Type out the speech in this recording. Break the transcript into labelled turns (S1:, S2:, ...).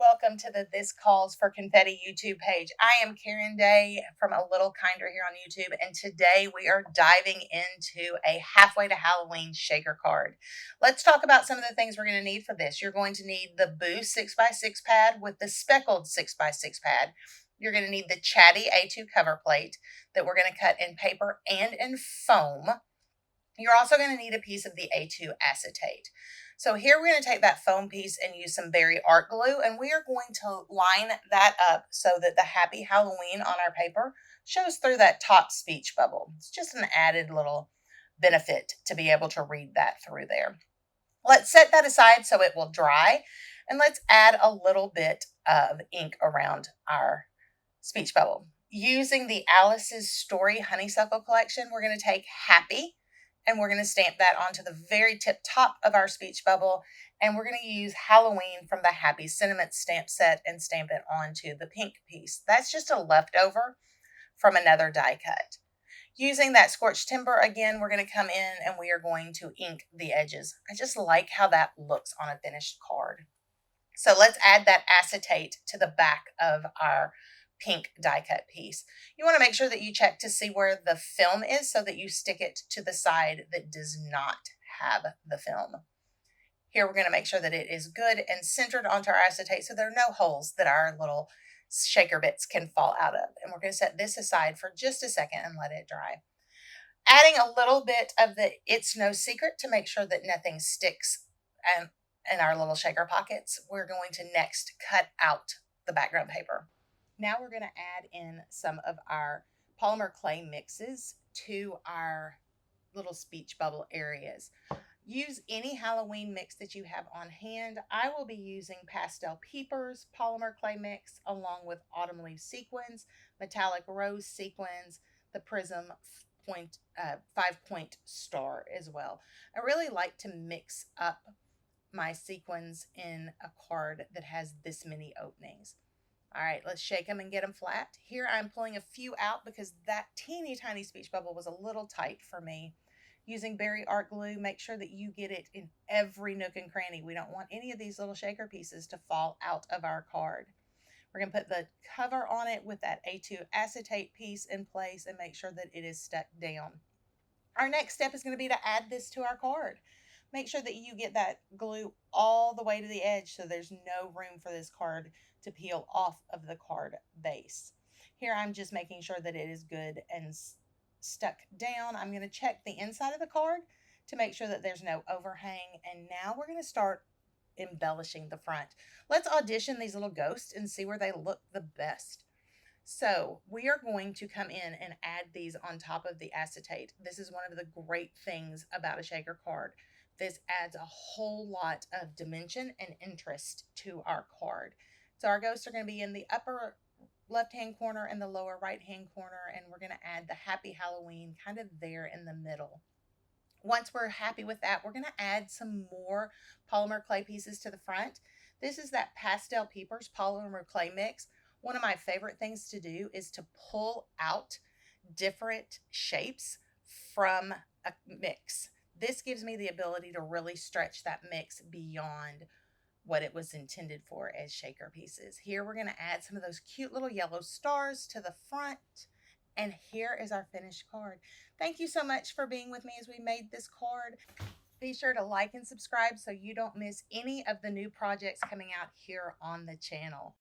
S1: Welcome to the This Calls for Confetti YouTube page. I am Karen Day from A Little Kinder here on YouTube, and today we are diving into a halfway to Halloween shaker card. Let's talk about some of the things we're going to need for this. You're going to need the Boo 6x6 pad with the speckled 6x6 pad. You're going to need the Chatty A2 cover plate that we're going to cut in paper and in foam. You're also going to need a piece of the A2 acetate. So here we're going to take that foam piece and use some berry art glue, and we are going to line that up so that the Happy Halloween on our paper shows through that top speech bubble. It's just an added little benefit to be able to read that through there. Let's set that aside so it will dry, and let's add a little bit of ink around our speech bubble. Using the Alice's Story Honeysuckle collection, we're going to take Happy, and we're going to stamp that onto the very top of our speech bubble. And we're going to use Halloween from the Happy Sentiment stamp set and stamp it onto the pink piece. That's just a leftover from another die cut. Using that Scorched Timber again, we're going to come in and we are going to ink the edges. I just like how that looks on a finished card. So let's add that acetate to the back of our pink die cut piece. You want to make sure that you check to see where the film is so that you stick it to the side that does not have the film. Here we're going to make sure that it is good and centered onto our acetate so there are no holes that our little shaker bits can fall out of. And we're going to set this aside for just a second and let it dry. Adding a little bit of the It's No Secret to make sure that nothing sticks in our little shaker pockets, we're going to next cut out the background paper. Now we're going to add in some of our polymer clay mixes to our little speech bubble areas. Use any Halloween mix that you have on hand. I will be using Pastel Peepers polymer clay mix along with Autumn Leaf Sequins, Metallic Rose Sequins, the Prism 5-point star as well. I really like to mix up my sequins in a card that has this many openings. All right, let's shake them and get them flat. Here I'm pulling a few out because that teeny tiny speech bubble was a little tight for me. Using berry art glue, make sure that you get it in every nook and cranny. We don't want any of these little shaker pieces to fall out of our card. We're going to put the cover on it with that A2 acetate piece in place and make sure that it is stuck down. Our next step is going to be to add this to our card. Make sure that you get that glue all the way to the edge so there's no room for this card to peel off of the card base. Here I'm just making sure that it is good and stuck down. I'm going to check the inside of the card to make sure that there's no overhang. And now we're going to start embellishing the front. Let's audition these little ghosts and see where they look the best. So we are going to come in and add these on top of the acetate. This is one of the great things about a shaker card. This adds a whole lot of dimension and interest to our card. So our ghosts are going to be in the upper left-hand corner and the lower right-hand corner, and we're going to add the Happy Halloween kind of there in the middle. Once we're happy with that, we're going to add some more polymer clay pieces to the front. This is that Pastel Peepers polymer clay mix. One of my favorite things to do is to pull out different shapes from a mix. This gives me the ability to really stretch that mix beyond what it was intended for as shaker pieces. Here we're going to add some of those cute little yellow stars to the front. And here is our finished card. Thank you so much for being with me as we made this card. Be sure to like and subscribe so you don't miss any of the new projects coming out here on the channel.